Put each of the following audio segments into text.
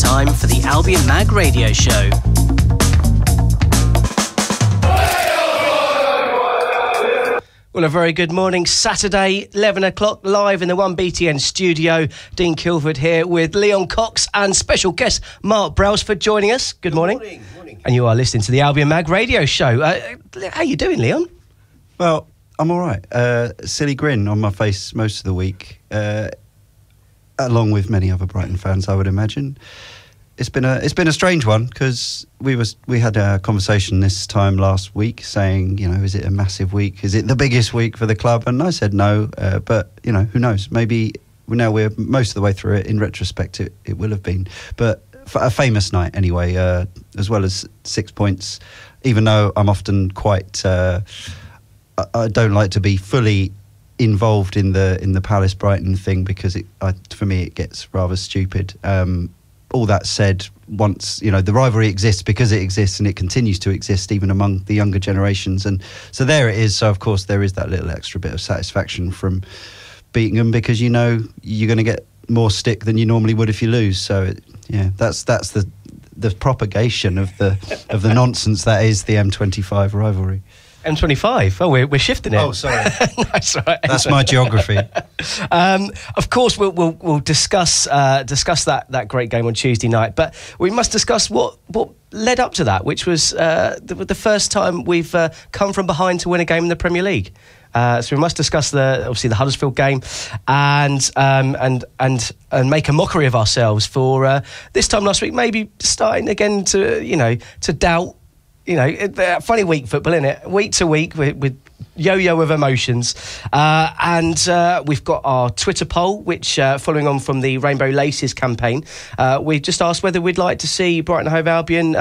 time for the Albion Mag Radio Show. Well, a very good morning. Saturday, 11 o'clock, live in the 1BTN studio. Dean Kilford here with Leon Cox and special guest Mark Brailsford joining us. Good morning. Morning. And you are listening to the Albion Mag Radio Show. How you doing, Leon? Well, I'm all right. Silly grin on my face most of the week, along with many other Brighton fans, I would imagine. It's been a strange one because we had a conversation this time last week saying, you know, is it a massive week? Is it the biggest week for the club? And I said no, but you know, who knows? Maybe now we're most of the way through it. In retrospect, it will have been, but for a famous night anyway, as well as 6 points. Even though I'm often quite, I don't like to be fully involved in the Palace Brighton thing because for me it gets rather stupid. All that said, once, you know, the rivalry exists because it exists and it continues to exist even among the younger generations. And so there it is. So, of course, there is that little extra bit of satisfaction from beating them because, you know, you're going to get more stick than you normally would if you lose. So, that's the propagation of the nonsense that is the M25 rivalry. M25. Oh, we're shifting it. Oh, sorry. That's right. That's my geography. Of course, we'll discuss that great game on Tuesday night, but we must discuss what led up to that, which was the first time we've come from behind to win a game in the Premier League. So we must discuss obviously the Huddersfield game and make a mockery of ourselves for this time last week, maybe starting again to doubt. You know, funny week football, isn't it? Week to week with yo-yo of emotions. And we've got our Twitter poll, which, following on from the Rainbow Laces campaign, we just asked whether we'd like to see Brighton and Hove Albion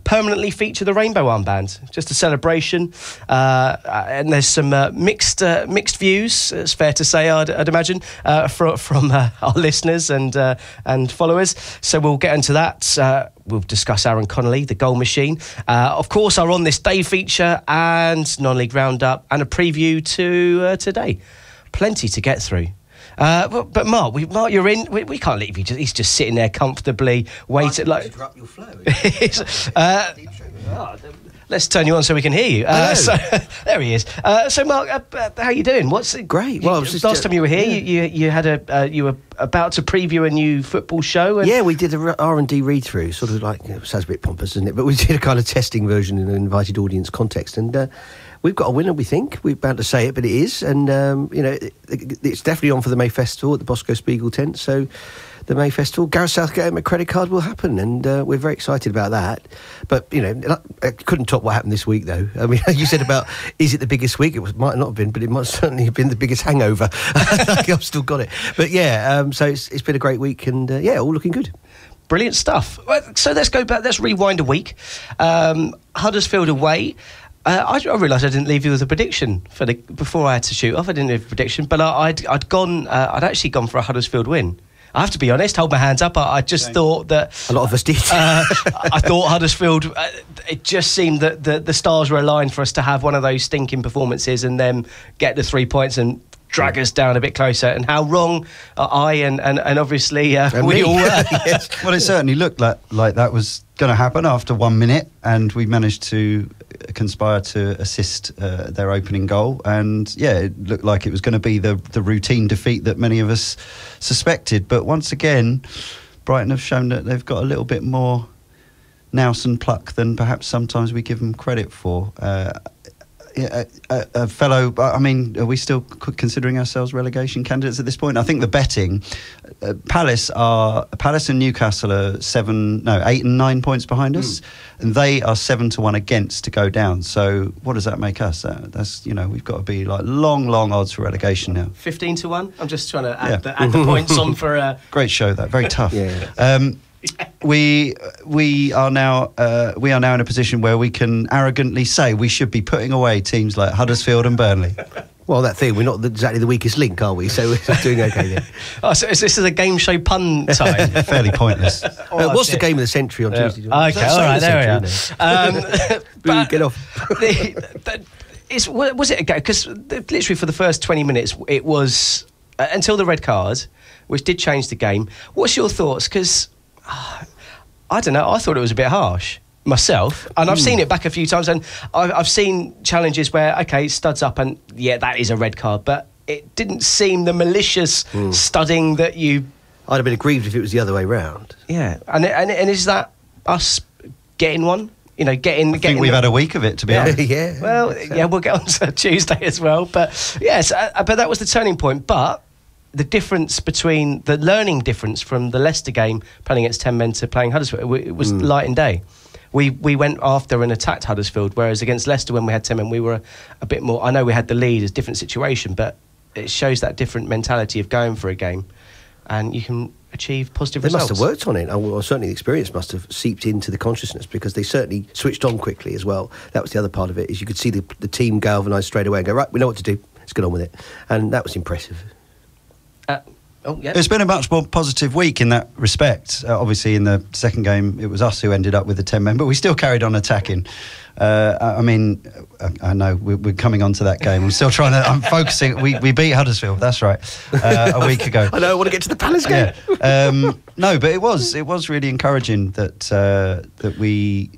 permanently feature the rainbow armband. Just a celebration. And there's some mixed views, it's fair to say, I'd imagine, from our listeners and followers. So we'll get into that. We'll discuss Aaron Connolly, the goal machine. Of course, our On This Day feature and non-league roundup and a preview to today. Plenty to get through. But Mark, you're in. We can't leave you. He's just sitting there comfortably, waiting. Like, interrupt your flow. Let's turn you on so we can hear you. So there he is. So Mark, how are you doing? What's great? Well, last time you were here, you had you were about to preview a new football show. Yeah, we did a R&D read through, sort of like, it sounds a bit pompous, doesn't it? But we did a kind of testing version in an invited audience context, and we've got a winner. We think we're bound to say it, but it is, and it's definitely on for the May Festival at the Bosco Spiegel tent. So. The May Festival, Gareth Southgate and credit card will happen, and we're very excited about that. But, you know, I couldn't top what happened this week, though. I mean, you said about, is it the biggest week? Might not have been, but it might certainly have been the biggest hangover. I've still got it. But, so it's been a great week, and, all looking good. Brilliant stuff. So let's go back, let's rewind a week. Huddersfield away. I realised I didn't leave you with a prediction before I had to shoot off. I didn't leave a prediction, but I'd actually gone for a Huddersfield win. I have to be honest, hold my hands up. I just thought that... A lot of us did. I thought Huddersfield, it just seemed that the stars were aligned for us to have one of those stinking performances and then get the 3 points and drag us down a bit closer. And how wrong I and obviously we all were. Yes. Well, it certainly looked like that was going to happen after 1 minute, and we managed to conspire to assist their opening goal, and it looked like it was going to be the routine defeat that many of us suspected. But once again, Brighton have shown that they've got a little bit more nous and pluck than perhaps sometimes we give them credit for. A fellow, I mean, are we still considering ourselves relegation candidates at this point? I think the betting, Palace and Newcastle are 8 and 9 points behind us, and they are 7-1 against to go down. So what does that make us? That's, we've got to be like long odds for relegation now. 15-1. I'm just trying to add the points on for. Great show, that very tough. We are now in a position where we can arrogantly say we should be putting away teams like Huddersfield and Burnley. Well, that thing, we're not exactly the weakest link, are we? So we're doing okay there. Oh, so this is a game show pun time. Fairly pointless. What's the game of the century on Tuesday? Okay, all right, there we are. Get off. Was it a game? Because literally for the first 20 minutes, it was until the red card, which did change the game. What's your thoughts? Because I don't know. I thought it was a bit harsh myself, and I've seen it back a few times, and I've seen challenges where studs up, and that is a red card, but it didn't seem the malicious studding that you. I'd have been aggrieved if it was the other way round. Yeah, and is that us getting one? You know, getting. I think we've had a week of it, to be honest. Yeah. Well, we'll get on to Tuesday as well, but yes, but that was the turning point. But the difference between the learning difference from the Leicester game playing against 10 men to playing Huddersfield, it was light and day. We went after and attacked Huddersfield, whereas against Leicester when we had 10 men, we were a bit more. I know we had the lead, it's a different situation, but it shows that different mentality of going for a game, and you can achieve positive results. They must have worked on it. Well, certainly the experience must have seeped into the consciousness, because they certainly switched on quickly as well. That was the other part of it, is you could see the team galvanise straight away and go, right, we know what to do, let's get on with it. And that was impressive. It's been a much more positive week in that respect. Obviously, in the second game, it was us who ended up with the 10 men, but we still carried on attacking. I know we're coming on to that game. I'm still trying to. I'm focusing. We beat Huddersfield. That's right. A week ago. I know. I want to get to the Palace game. Yeah. No, but it was really encouraging that we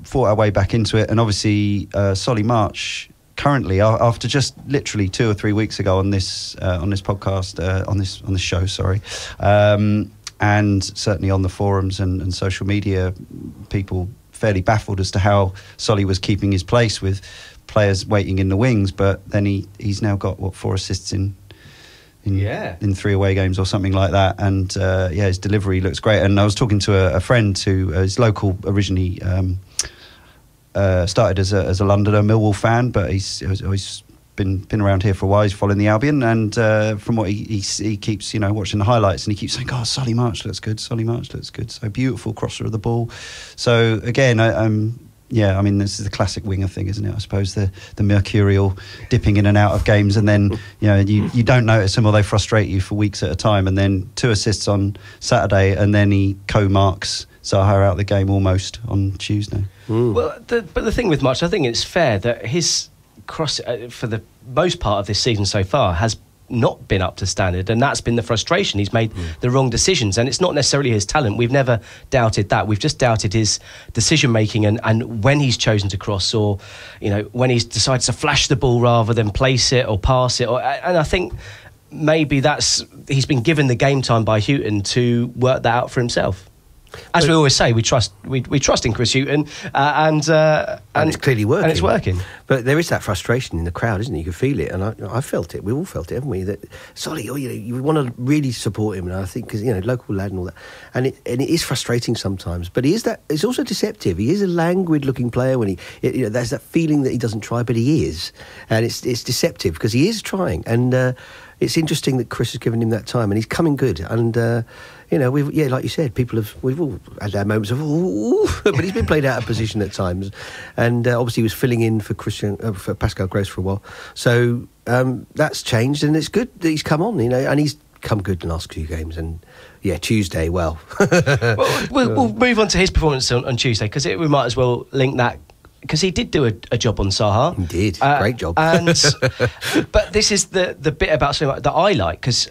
fought our way back into it, and obviously Solly March. Currently, after just literally 2 or 3 weeks ago on this podcast, on this show, sorry, and certainly on the forums and social media, people fairly baffled as to how Solly was keeping his place with players waiting in the wings. But then he's now got 4 assists in 3 away games or something like that, and his delivery looks great. And I was talking to a friend who is local originally. Started as a Londoner Millwall fan, but he's been around here for a while. He's following the Albion, and from what he keeps watching the highlights, and he keeps saying, "God, Solly March looks good. Solly March looks good. So beautiful crosser of the ball." So again, I mean, this is the classic winger thing, isn't it? I suppose the mercurial dipping in and out of games, and then you don't notice them, or they frustrate you for weeks at a time. And then 2 assists on Saturday, and then he co-marks Zaha out the game almost on Tuesday. Well, but the thing with March, I think it's fair that his cross for the most part of this season so far has not been up to standard, and that's been the frustration. He's made the wrong decisions, and it's not necessarily his talent. We've never doubted that. We've just doubted his decision making and when he's chosen to cross, or when he's decided to flash the ball rather than place it or pass it. And I think maybe he's been given the game time by Houghton to work that out for himself. As we always say, we trust in Chris Houghton, and it's clearly working. And it's working. But there is that frustration in the crowd, isn't it? You can feel it, and I felt it. We all felt it, haven't we? That Solly, you want to really support him, and I think because local lad and all that, and it is frustrating sometimes. But it's also deceptive. He is a languid-looking player when there's that feeling that he doesn't try, but he is, and it's deceptive because he is trying, and it's interesting that Chris has given him that time, and he's coming good, and. Like you said, we've all had our moments of but he's been played out of position at times, and obviously he was filling in for Pascal Gross for a while. So that's changed, and it's good that he's come on, and he's come good in the last 2 games. And Tuesday, well, we'll move on to his performance on Tuesday, because we might as well link that. Because he did do a job on Zaha. He did, great job. But this is the bit about something that I like, because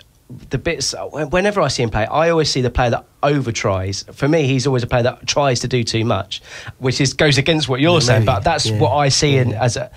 the bits, whenever I see him play, I always see the player that over tries. For me, he's always a player that tries to do too much, which goes against what you're saying, but that's what I see as a.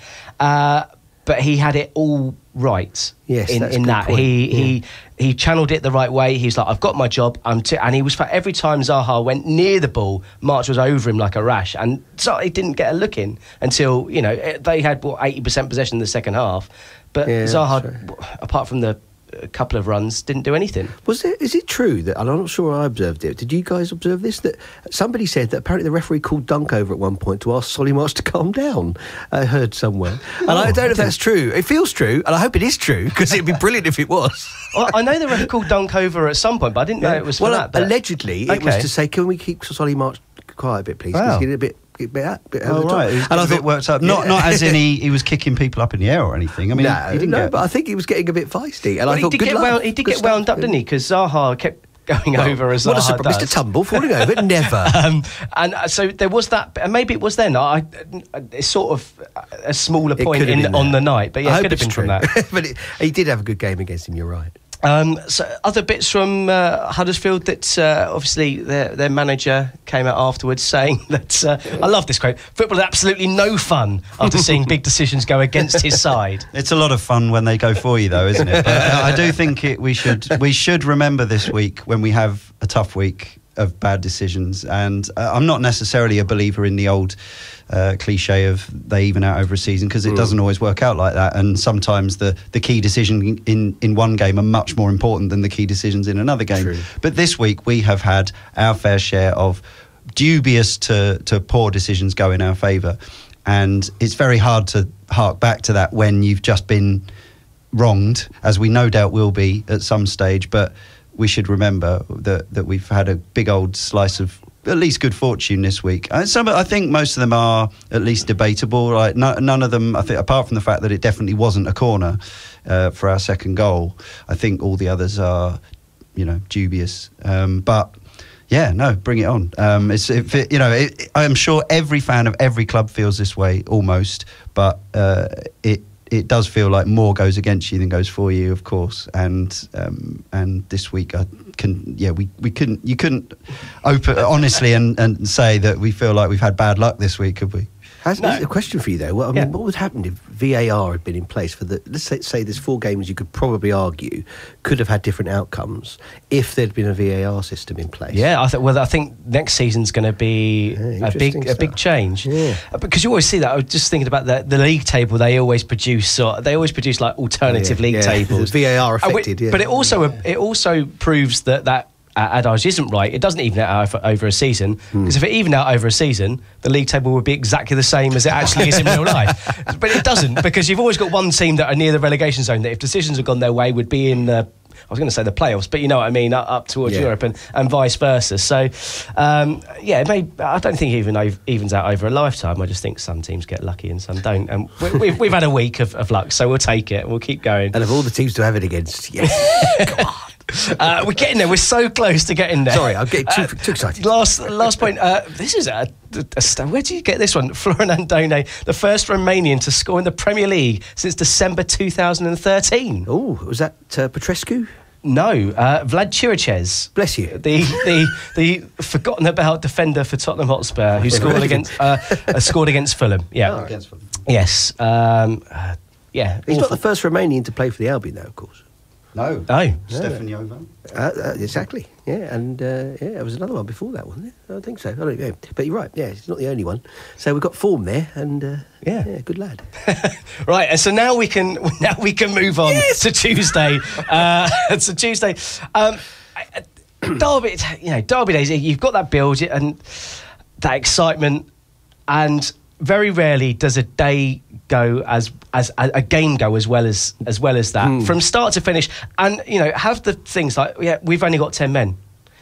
But he had it all right. Yes, in that he channeled it the right way. He was like, I've got my job. And he was, every time Zaha went near the ball, March was over him like a rash, and so he didn't get a look in until they had 80% possession in the second half. But Zaha, apart from a couple of runs, didn't do anything. Is it true that, and I'm not sure I observed it, did you guys observe this, that somebody said that apparently the referee called Dunk over at one point to ask Solly March to calm down? I heard somewhere, and I don't know if that's true. It feels true, and I hope it is true, because it'd be brilliant if it was. Well, I know the ref called Dunk over at some point, but I didn't know it was for that. But allegedly it was to say, can we keep Solly March quiet a bit, please? Wow. He's getting a bit right. And I thought it worked up. Not as in he was kicking people up in the air or anything. I mean, he didn't but I think he was getting a bit feisty. And I thought, he did get wound up, didn't he? Because Zaha kept going over as Zaha does. Mr. Tumble falling over, never. And so there was that, and maybe it was then. It's sort of a smaller point on the night, but it could have been from that. But he did have a good game against him. You're right. So other bits from Huddersfield that obviously their manager came out afterwards saying that I love this quote: football is absolutely no fun after seeing big decisions go against his side. It's a lot of fun when they go for you, though, isn't it? But I do think we should remember this week when we have a tough week of bad decisions, and I'm not necessarily a believer in the old cliche of they even out over a season, because it doesn't always work out like that, and sometimes the key decision in one game are much more important than the key decisions in another game. True. But this week we have had our fair share of dubious to poor decisions go in our favour, and it's very hard to hark back to that when you've just been wronged, as we no doubt will be at some stage. But we should remember that we've had a big old slice of at least good fortune this week. I think most of them are at least debatable. Like none of them, I think, apart from the fact that it definitely wasn't a corner for our second goal, I think all the others are, dubious. But yeah, no, bring it on. I'm sure every fan of every club feels this way almost, but it does feel like more goes against you than goes for you, of course. And this week, you couldn't open honestly and say that we feel like we've had bad luck this week, could we? A question for you though. What would happen if VAR had been in place for let's say there's 4 games you could probably argue could have had different outcomes if there'd been a VAR system in place? Yeah, I think next season's going to be a big change. Yeah. Because you always see that. I was just thinking about the league table they always produce. They always produce like alternative league tables. VAR affected, But it also proves that adage isn't right. It doesn't even out over a season, because if it evened out over a season, the league table would be exactly the same as it actually is in real life. But it doesn't, because you've always got one team that are near the relegation zone that, if decisions have gone their way, would be in the, I was going to say the playoffs, but you know what I mean, up towards Europe and vice versa. So, I don't think it even evens out over a lifetime. I just think some teams get lucky and some don't. And we've had a week of luck, so we'll take it. We'll keep going. And of all the teams to have it against, yes. Come on. We're getting there. We're so close to getting there. Sorry, I'm getting too excited. Last point. This is where do you get this one? Florian Andone, the first Romanian to score in the Premier League since December 2013. Oh, was that Petrescu? No, Vlad Chiriches. Bless you. The forgotten about defender for Tottenham Hotspur, who scored against Fulham. Yeah, against Fulham. Yes. He's not the first Romanian to play for the Albion, though, of course. No. Stefan Jovan. Exactly. Yeah, and there was another one before that, wasn't there? I think so. I don't know. But you're right. Yeah, he's not the only one. So we've got form there, and good lad. Right, and so now we can move on to Tuesday. Tuesday, Derby days. You've got that build and that excitement, and very rarely does a day go as a game go as well as that from start to finish. And have the things like we've only got 10 men.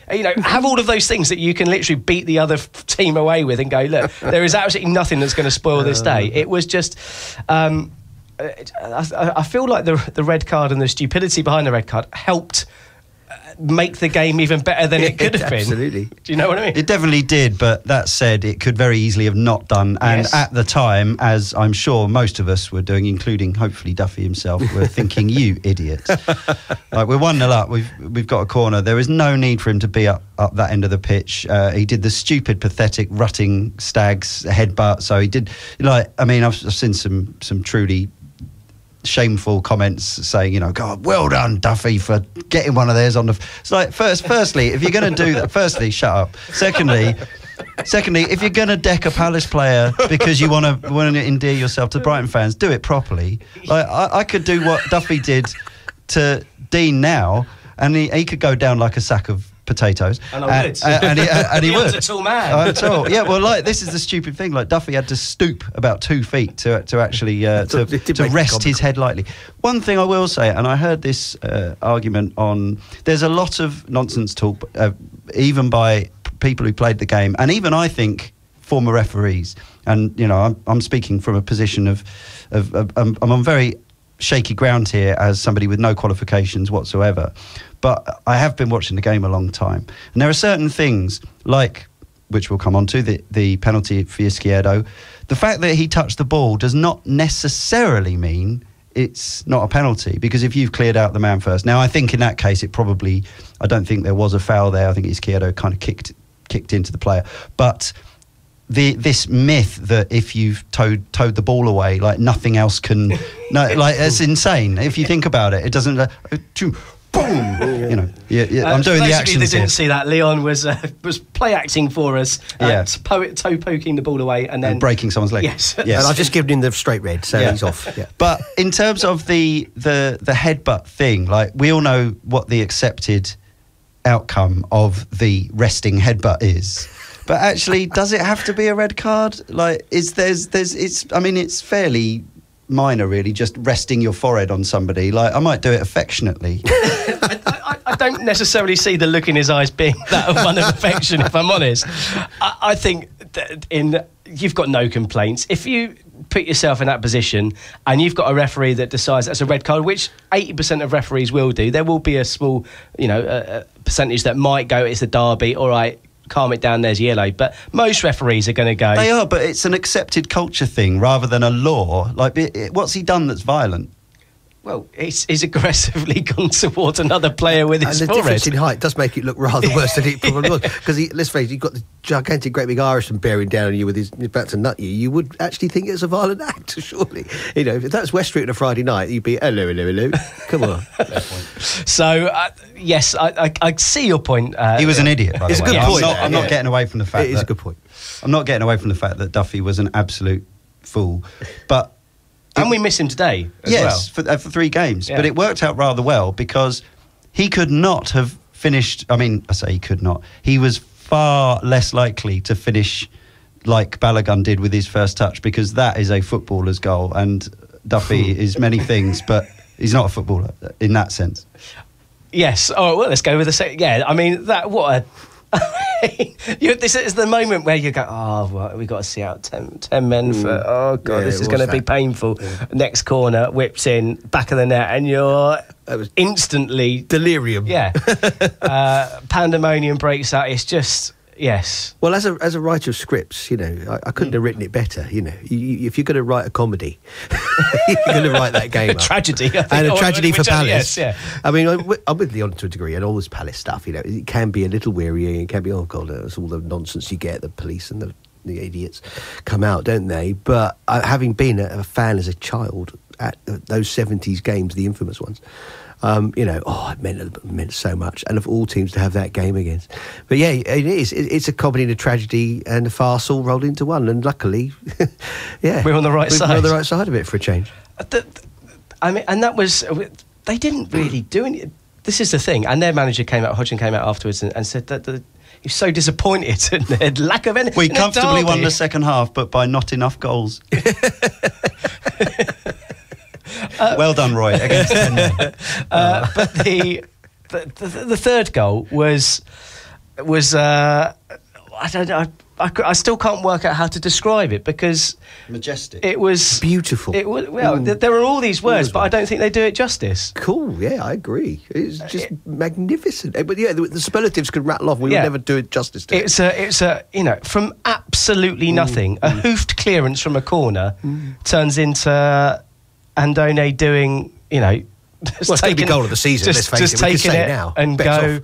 Have all of those things that you can literally beat the other team away with and go, look, there is absolutely nothing that's going to spoil this day. It was just I feel like the red card and the stupidity behind the red card helped make the game even better than it could have been. Absolutely. Do you know what I mean? It definitely did, but that said, it could very easily have not done. And at the time, as I'm sure most of us were doing, including hopefully Duffy himself, were thinking, you idiots. Like, we're 1-0 up, we've got a corner. There is no need for him to be up that end of the pitch. He did the stupid, pathetic, rutting Stags headbutt. So he did, I've seen some truly shameful comments saying, God, well done, Duffy, for getting one of theirs on the... It's like, firstly, if you're going to do that, firstly, shut up. Secondly, if you're going to deck a Palace player because you want to endear yourself to Brighton fans, do it properly. Like, I could do what Duffy did to Dean now, and he could go down like a sack of potatoes, and I would. And he would. He was a tall man. Yeah, well, this is the stupid thing. Like, Duffy had to stoop about 2 feet to actually to rest his head lightly. One thing I will say, and I heard this argument on. There's a lot of nonsense talk, even by people who played the game, and even I think former referees. And I'm speaking from a position of I'm on very shaky ground here as somebody with no qualifications whatsoever. But I have been watching the game a long time. And there are certain things, like, which we'll come on to, the penalty for Izquierdo. The fact that he touched the ball does not necessarily mean it's not a penalty, because if you've cleared out the man first. Now, I think in that case, I don't think there was a foul there. I think Izquierdo kind of kicked into the player. But this myth that if you've towed the ball away, like nothing else can, no, like it's insane. If you think about it, it doesn't. Boom! You know, I'm doing the actions. They didn't see that. Leon was play acting for us. Toe poking the ball away and then breaking someone's leg. Yes. And I've just given him the straight red, so he's off. Yeah. But in terms of the headbutt thing, like we all know what the accepted outcome of the resting headbutt is. But actually, does it have to be a red card? Like, it's fairly minor, really, just resting your forehead on somebody. Like, I might do it affectionately. I don't necessarily see the look in his eyes being that of one of affection, if I'm honest. I think that you've got no complaints. If you put yourself in that position and you've got a referee that decides that's a red card, which 80% of referees will do, there will be a small, percentage that might go, it's a derby, all right, calm it down, there's yellow. But most referees are going to go... They are, but it's an accepted culture thing rather than a law. Like, what's he done that's violent? Well, he's aggressively gone towards another player with his forehead. And the difference in height does make it look rather worse than it probably was. Because let's face it, you've got the gigantic, great big Irishman bearing down on you with his about to nut you. You would actually think it's a violent act, surely. You know, if that was West Street on a Friday night, you'd be, hello. Come on. So, yes, I see your point. He was an idiot, by the way. It's a good point. I'm not getting away from the fact it is a good point. I'm not getting away from the fact that Duffy was an absolute fool. But... And we miss him today as well. For 3 games. Yeah. But it worked out rather well because he could not have finished... I mean, I say he could not. He was far less likely to finish like Balogun did with his first touch, because that is a footballer's goal. And Duffy is many things, but he's not a footballer in that sense. Yes. Oh, well, let's go with the second. Yeah, I mean, what a... this is the moment where you go, well, we've got to see out 10 men for, oh God, this is going to be painful. Yeah. Next corner, whips in, back of the net, and you're instantly... Delirium. Yeah. Pandemonium breaks out. It's just... Yes. Well, as a writer of scripts, I couldn't have written it better. If you're going to write a comedy, you're going to write that game. A tragedy, I think, and a tragedy for Palace. Yes, yeah. I mean, I'm with Leon to a degree, and all this Palace stuff. It can be a little wearying. It can be, oh God, it's all the nonsense you get. The police and the idiots come out, don't they? But having been a fan as a child at those 70s games, the infamous ones. It meant so much, and of all teams to have that game against. But yeah, it is. It's a comedy and a tragedy and a farce all rolled into one. And luckily, we're on the right side. We're on the right side of it for a change. And that was, they didn't really do any. This is the thing. And their manager Hodgson came out afterwards and said that he's so disappointed in their lack of anything. We comfortably won the second half, but by not enough goals. Well done, Roy, against 10 men. But the third goal was I don't know. I still can't work out how to describe it, because majestic. It was beautiful. It was, there are all these words, but I don't think they do it justice. Cool. Yeah, I agree. It's just magnificent. But yeah, the superlatives could rattle off. We will never do it justice. It's a from absolutely nothing, a hoofed clearance from a corner turns into Andone doing, it's taking the goal of the season. Let's face it. Just taking it now and go.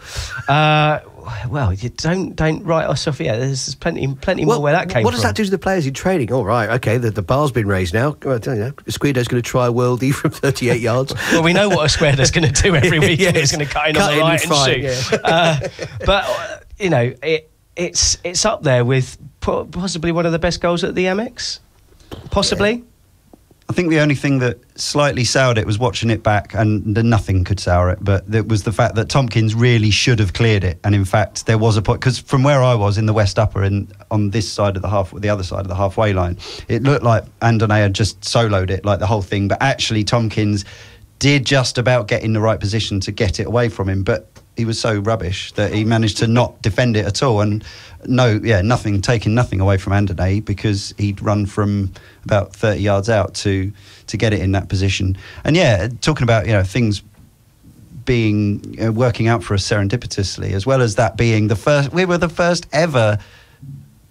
Well, you don't write us off yet. There's plenty more where that came from. What does that do to the players in training? All right, okay, the bar's been raised now. Escuedo's going to try a worldie from 38 yards. Well, we know what Escuedo's going to do every week. He's going to cut in on the right and shoot. Yeah. But it's up there with possibly one of the best goals at the Amex. Possibly. Yeah. I think the only thing that slightly soured it was watching it back, and nothing could sour it, but it was the fact that Tompkins really should have cleared it. And in fact, there was a point, because from where I was in the West Upper and on this side of the other side of the halfway line, it looked like Andone had just soloed it, like the whole thing. But actually, Tompkins did just about get in the right position to get it away from him. But he was so rubbish that he managed to not defend it at all. And taking nothing away from Andone, because he'd run from about 30 yards out to get it in that position. And talking about things being working out for us serendipitously, as well as that being we were the first ever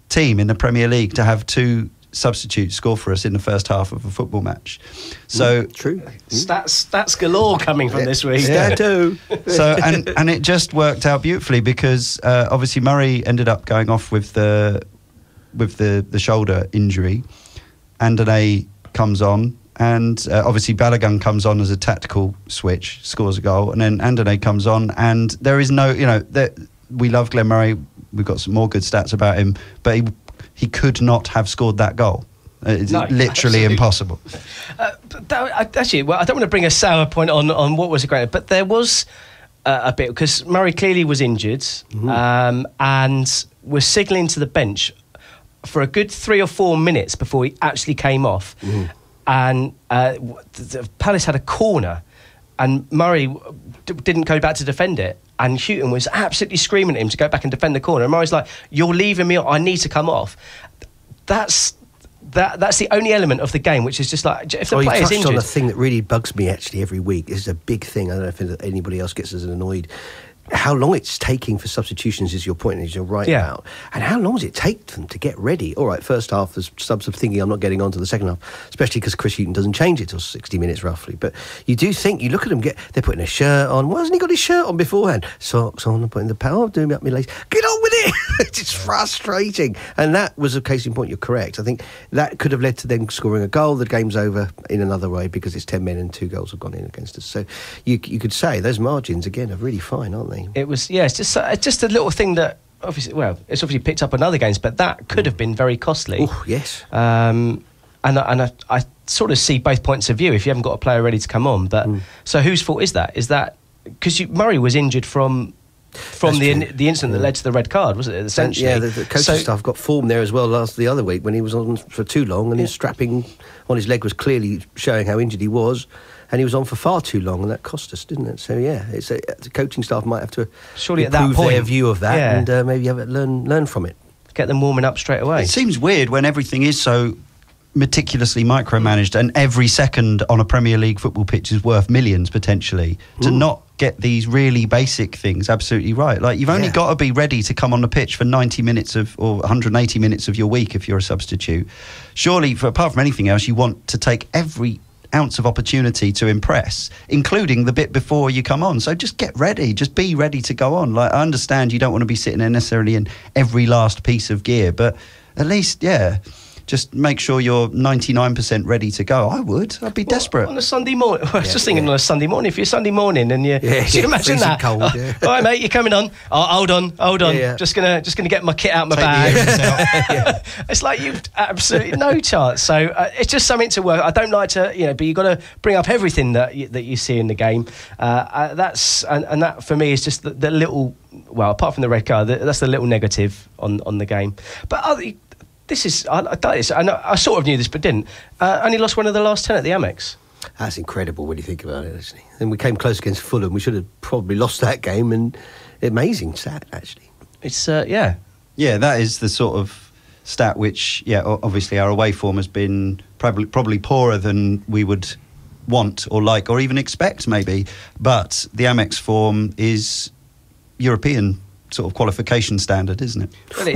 team in the Premier League to have 2 substitutes score for us in the first half of a football match. So true. Stats galore coming from this week. Yeah, too. So and it just worked out beautifully because obviously Murray ended up going off with the shoulder injury. Andone comes on, and obviously Balogun comes on as a tactical switch, scores a goal, and then Andone comes on, and there is no, we love Glenn Murray. We've got some more good stats about him, but he could not have scored that goal. It's literally absolutely impossible. Actually, well, I don't want to bring a sour point on what was a great, but there was a bit, because Murray clearly was injured, and was signalling to the bench for a good 3 or 4 minutes before he actually came off. And Palace had a corner, and Murray didn't go back to defend it, and Houghton was absolutely screaming at him to go back and defend the corner, and Murray's like, "You're leaving me, I need to come off." That's the only element of the game which is just like, if the player's injured. You touched on the thing that really bugs me actually every week. This is a big thing. I don't know if anybody else gets as annoyed. How long it's taking for substitutions is your point, as you're right about. And how long does it take them to get ready? All right, first half, the subs are thinking I'm not getting on to the second half, especially because Chris Houghton doesn't change it till 60 minutes roughly. But you do think, you look at them, they're putting a shirt on. Why hasn't he got his shirt on beforehand? Socks on, putting the power, doing up my legs. Get on with it! It's just frustrating. And that was a case in point, you're correct. I think that could have led to them scoring a goal. The game's over in another way because it's 10 men and 2 goals have gone in against us. So you could say those margins, again, are really fine, aren't they? It was, it's just a little thing that obviously, it's obviously picked up on other games, but that could have been very costly. Oh, yes. And I sort of see both points of view if you haven't got a player ready to come on. But so whose fault is that? Is that because Murray was injured from the incident that led to the red card, was it, essentially? Yeah, the coaching staff got form there as well the other week when he was on for too long, and his strapping on his leg was clearly showing how injured he was, and he was on for far too long, and that cost us, didn't it? So the coaching staff might have to surely at that point their view of that and maybe learn from it. Get them warming up straight away. It seems weird when everything is so meticulously micromanaged and every second on a Premier League football pitch is worth millions potentially, to not get these really basic things absolutely right. Like, you've only got to be ready to come on the pitch for 90 minutes or 180 minutes of your week if you're a substitute. Surely, apart from anything else, you want to take every ounce of opportunity to impress, including the bit before you come on. So just get ready, just be ready to go on. Like, I understand you don't want to be sitting there necessarily in every last piece of gear, but at least, just make sure you're 99% ready to go. I'd be desperate. On a Sunday morning. I was just thinking on a Sunday morning. If you're Sunday morning and you imagine that. Cold, all right, mate, you're coming on. Oh, hold on. Just gonna get my kit out of my bag. It's like you've absolutely no chance. So it's just something to work. I don't like to, but you've got to bring up everything that you see in the game. That for me is just the little. Well, apart from the red card, that's the little negative on the game. But I sort of knew this, but didn't. Only lost one of the last 10 at the Amex. That's incredible when you think about it, actually. And we came close against Fulham. We should have probably lost that game, and amazing stat, actually. It's, Yeah, that is the sort of stat which, obviously our away form has been probably poorer than we would want or like or even expect, maybe. But the Amex form is European sort of qualification standard, isn't it? Well,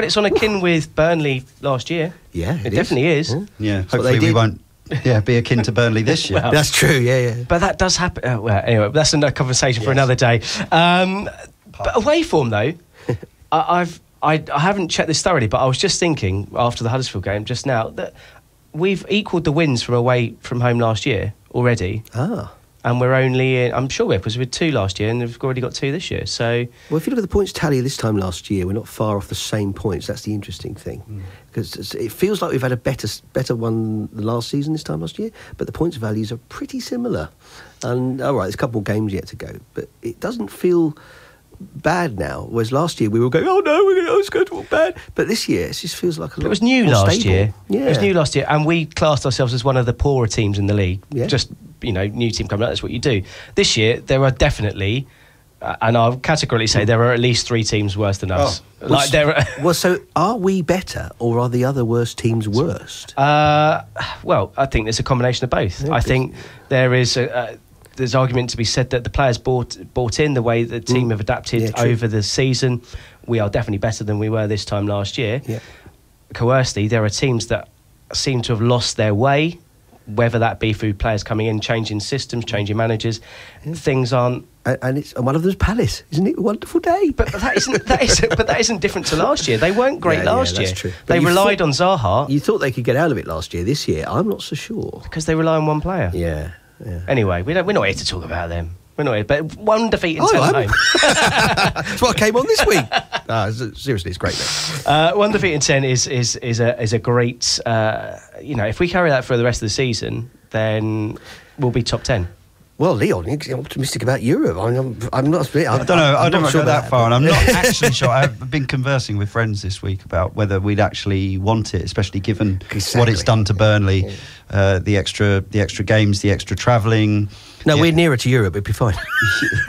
it's on a kin with Burnley last year. Yeah, it definitely is. Yeah, hopefully we won't be akin to Burnley this year. Well, that's true. Yeah. But that does happen. Anyway, that's another conversation for another day. But away form though, I haven't checked this thoroughly, but I was just thinking after the Huddersfield game just now that we've equalled the wins from away from home last year already. And we're only in, I'm sure because we had 2 last year and we've already got 2 this year. So, well, if you look at the points tally this time last year, we're not far off the same points. That's the interesting thing, because it feels like we've had a better one than last season this time last year, but the points values are pretty similar. And all right, there's a couple of games yet to go, but it doesn't feel bad now. Whereas last year we were going, oh no, it's going to look bad. But this year it just feels like a lot. It was new last year. Yeah, it was new last year, and we classed ourselves as one of the poorer teams in the league. Yeah. Just new team coming out. That's what you do. This year there are definitely, and I'll categorically say there are at least 3 teams worse than us. Well, so are we better, or are the other worst teams worst? Well, I think there's a combination of both. I think there is there's argument to be said that the players bought in the way the team have adapted over the season. We are definitely better than we were this time last year. Yeah. coercedly, there are teams that seem to have lost their way, whether that be through players coming in, changing systems, changing managers. Things aren't. And one of them's Palace, isn't it? A wonderful day. But that isn't different to last year. They weren't great last year. True. They relied on Zaha. You thought they could get out of it last year. This year, I'm not so sure. Because they rely on one player. Yeah. Anyway, we're not here to talk about them. We're not here. But one defeat in 10 at home. That's what I came on this week. Seriously, it's great. One defeat in 10 is a great. If we carry that for the rest of the season, then we'll be top 10. Well, Leon, you're optimistic about Europe. I'm not. I don't know. I don't sure go that far, and I'm not actually sure. I've been conversing with friends this week about whether we'd actually want it, especially given what it's done to Burnley, the extra games, the extra travelling. No, we're nearer to Europe. It'd be fine.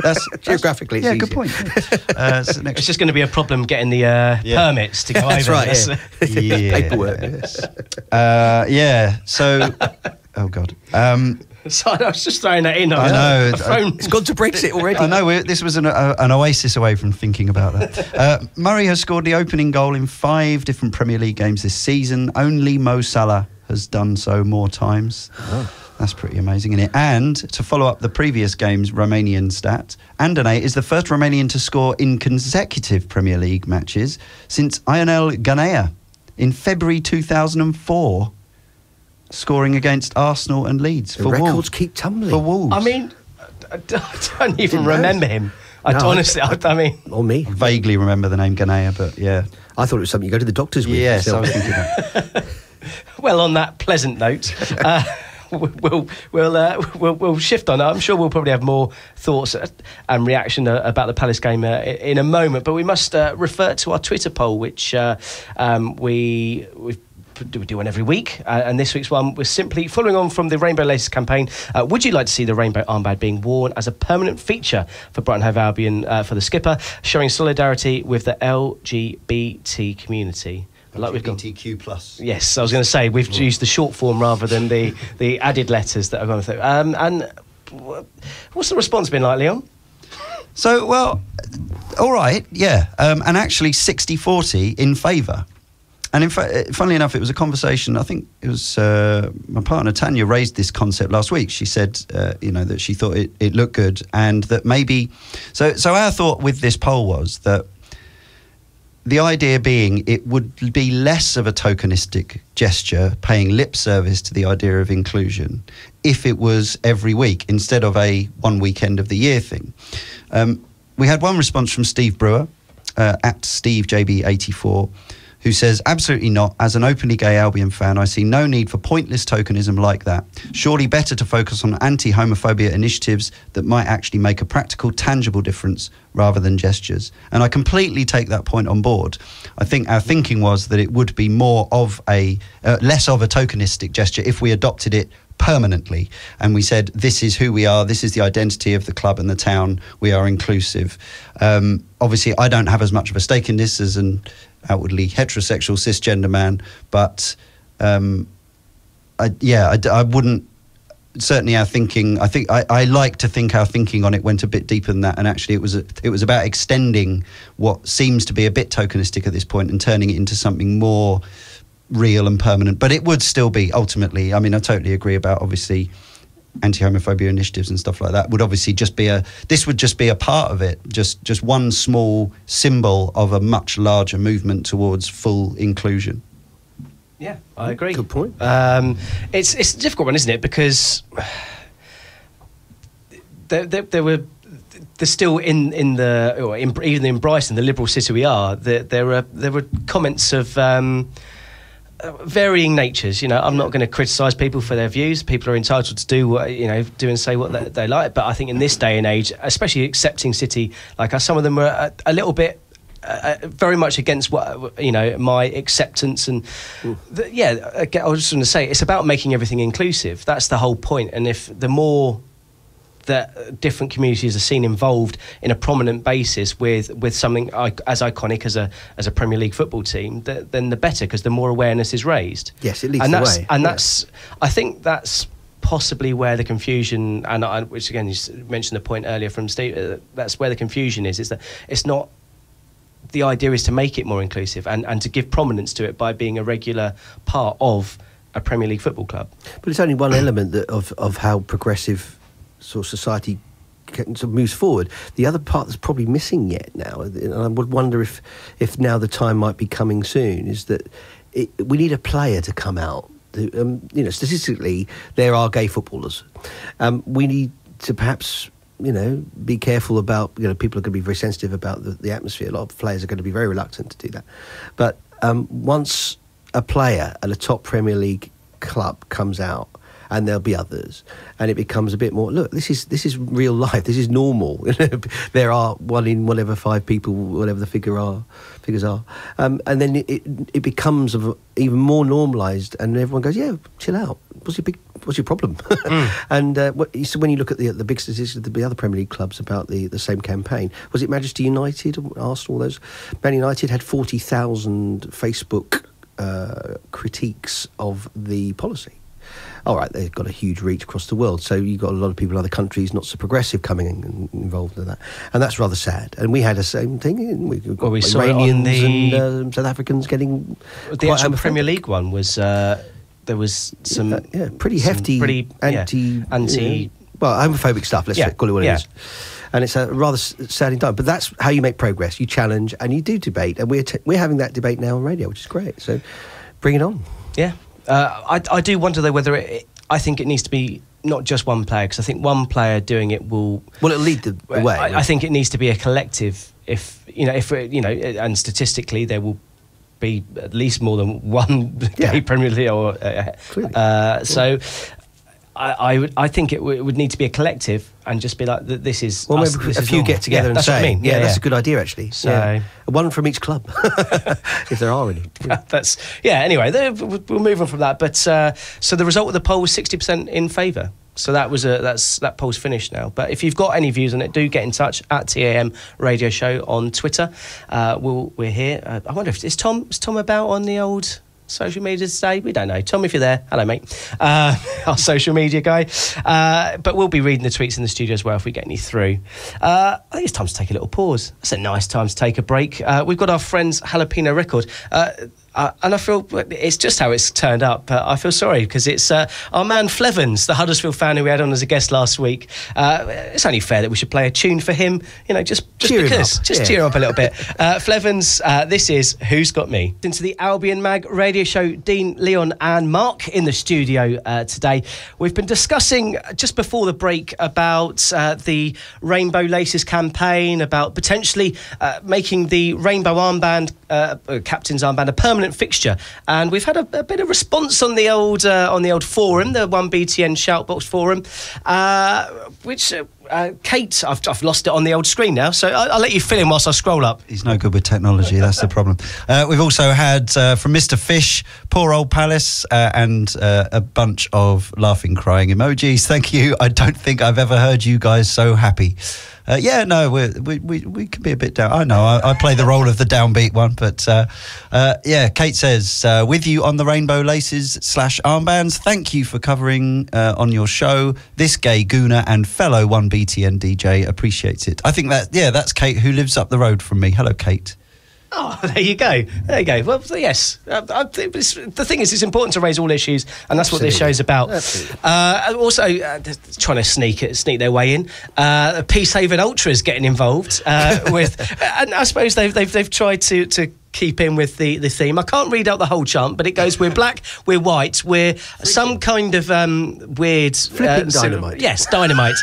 That's geographically. It's good point. It's just going to be a problem getting the permits to go over. That's right. Yeah. Paperwork. Yes. So, oh God. So I was just throwing that in. I know. It's gone to Brexit already. I know. This was an oasis away from thinking about that. Murray has scored the opening goal in 5 different Premier League games this season. Only Mo Salah has done so more times. Oh. That's pretty amazing, isn't it? And to follow up the previous game's Romanian stat, Andone is the first Romanian to score in consecutive Premier League matches since Ionel Ganea in February 2004. Scoring against Arsenal and Leeds for records Wolves. Keep tumbling. For Wolves. I mean, I don't even remember him. Honestly, I mean... Or me. I vaguely remember the name Ganea, but yeah. I thought it was something you go to the doctors with. Yes, I was thinking that. Well, on that pleasant note... We'll shift on. I'm sure we'll probably have more thoughts and reaction about the Palace game in a moment. But we must refer to our Twitter poll, which we do one every week. And this week's one was simply following on from the Rainbow Laces campaign. Would you like to see the rainbow armband being worn as a permanent feature for Brighton and Hove Albion for the skipper, showing solidarity with the LGBT community? Like LGBTQ plus. Yes, I was going to say we've used the short form rather than the added letters that are going through. And what's the response been like, Leon? So, well, all right, yeah. And actually 60-40 in favour. And in fact, funnily enough, it was a conversation, I think it was my partner Tanya raised this concept last week. She said, that she thought it looked good and that maybe... So our thought with this poll was that the idea being it would be less of a tokenistic gesture, paying lip service to the idea of inclusion, if it was every week instead of a one weekend of the year thing. We had one response from Steve Brewer, at SteveJB84, who says, absolutely not. As an openly gay Albion fan, I see no need for pointless tokenism like that. Surely better to focus on anti-homophobia initiatives that might actually make a practical, tangible difference rather than gestures. And I completely take that point on board. I think our thinking was that it would be more of less of a tokenistic gesture if we adopted it permanently, and we said, this is who we are, this is the identity of the club and the town, we are inclusive. Obviously, I don't have as much of a stake in this as an outwardly heterosexual cisgender man, but I wouldn't, certainly our thinking, I like to think our thinking on it went a bit deeper than that, and actually it was about extending what seems to be a bit tokenistic at this point and turning it into something more real and permanent. But it would still be ultimately, I mean, I totally agree about obviously anti-homophobia initiatives and stuff like that would obviously this would just be a part of it, just one small symbol of a much larger movement towards full inclusion. Yeah, I agree. Good point. It's a difficult one, isn't it? Because there's still even in Brighton, the liberal city we are, there were comments of varying natures. I'm not going to criticise people for their views. People are entitled to do and say what they like. But I think in this day and age, especially accepting city like us, some of them were a little bit very much against what my acceptance. And I was just going to say, it's about making everything inclusive. That's the whole point. And if the more that different communities are seen involved in a prominent basis with something as iconic as a Premier League football team, then the better, because the more awareness is raised. Yes, it leads the way. And that's, I think that's possibly where the confusion, which again you mentioned the point earlier from Steve, that's where the confusion is that it's not the idea is to make it more inclusive and to give prominence to it by being a regular part of a Premier League football club. But it's only one element of how progressive sort of society sort of moves forward. The other part that's probably missing yet now, and I would wonder if now the time might be coming soon, is that we need a player to come out. Statistically, there are gay footballers. We need to perhaps, be careful about, people are going to be very sensitive about the atmosphere. A lot of players are going to be very reluctant to do that. But once a player at a top Premier League club comes out, and there'll be others, and it becomes a bit more, look, this is real life, this is normal. There are 1 in whatever 5 people, whatever the figures are, and then it becomes even more normalised, and everyone goes, yeah, chill out, what's your problem? And so when you look at the big statistics of the other Premier League clubs about the same campaign, was it Manchester United, Arsenal, those? Man United had 40,000 Facebook critiques of the policy. All right, they've got a huge reach across the world, so you've got a lot of people in other countries not so progressive coming in and involved in that, and that's rather sad. And we had the same thing. We got Iranians and South Africans getting the actual Premier League one was there was some pretty hefty anti homophobic stuff. Let's call it what it is. And it's a rather sad time, but that's how you make progress. You challenge and you do debate, and we're having that debate now on radio, which is great. So bring it on. Yeah. I do wonder though whether I think it needs to be not just one player, because I think one player doing it will it'll lead the way. I think it needs to be a collective. And statistically there will be at least more than one gay Premier League. So I think it would need to be a collective and just be like, this is well, us, maybe this a is few normal. get together and say, what I mean. that's a good idea actually. So one from each club, if there are any. Anyway, we'll move on from that. But so the result of the poll was 60% in favour. So that poll's finished now. But if you've got any views on it, do get in touch at TAM Radio Show on Twitter. We're here. I wonder is Tom about on the old social media today? We don't know. Tom, if you're there, hello mate, our social media guy, but we'll be reading the tweets in the studio as well if we get any through. I think it's time to take a little pause. It's a nice time to take a break. We've got our friends Jalapeno Record, and I feel it's just how it's turned up, but I feel sorry because it's our man Flevens, the Huddersfield fan who we had on as a guest last week. It's only fair that we should play a tune for him, just cheer because cheer him up a little bit. Flevens, this is Who's Got Me? Into the Albion Mag radio show. Dean, Leon and Mark in the studio today. We've been discussing just before the break about the Rainbow Laces campaign, about potentially making the Rainbow Armband, captain's armband, a permanent fixture, and we've had a bit of response on the old forum, the 1BTN Shoutbox forum, which Kate, I've lost it on the old screen now, so I'll let you fill in whilst I scroll up. He's no good with technology, that's the problem. We've also had from Mr. Fish, Poor Old Palace, and a bunch of laughing, crying emojis. Thank you. I don't think I've ever heard you guys so happy. We can be a bit down. I know, I play the role of the downbeat one, but Kate says, with you on the Rainbow Laces /armbands, thank you for covering on your show. This gay gooner and fellow 1BTN DJ appreciates it. I think that's Kate, who lives up the road from me. Hello, Kate. Oh, there you go. Well, yes. The thing is, it's important to raise all issues, and that's what this show's about. Also, trying to sneak their way in. Peacehaven Ultras getting involved with, and I suppose they've tried to keep in with the theme. I can't read out the whole chant, but it goes, we're black, we're white, we're some kind of weird flipping dynamite. Yes, dynamite.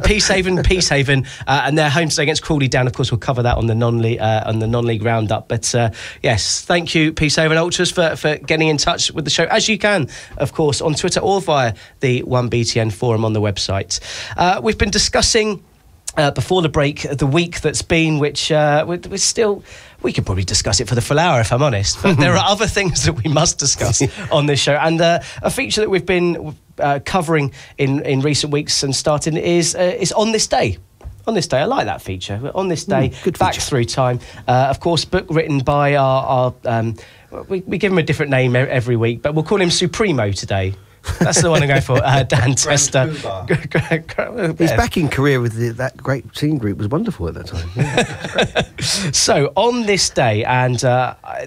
Peacehaven, and their home today against Crawley Down. Of course, we'll cover that on the non-league roundup. But yes, thank you, Peacehaven Ultras, for getting in touch with the show, as you can, of course, on Twitter or via the 1BTN forum on the website. We've been discussing before the break the week that's been, which we're still. We could probably discuss it for the full hour, if I'm honest. But there are other things that we must discuss on this show. And a feature that we've been covering in recent weeks and starting is On This Day. On This Day, I like that feature. On This Day, back through time. Of course, book written by our we give him a different name every week, but we'll call him Supremo today. That's the one I'm going for. Dan Tester. His backing career with that great team group was wonderful at that time. Yeah, so on this day, and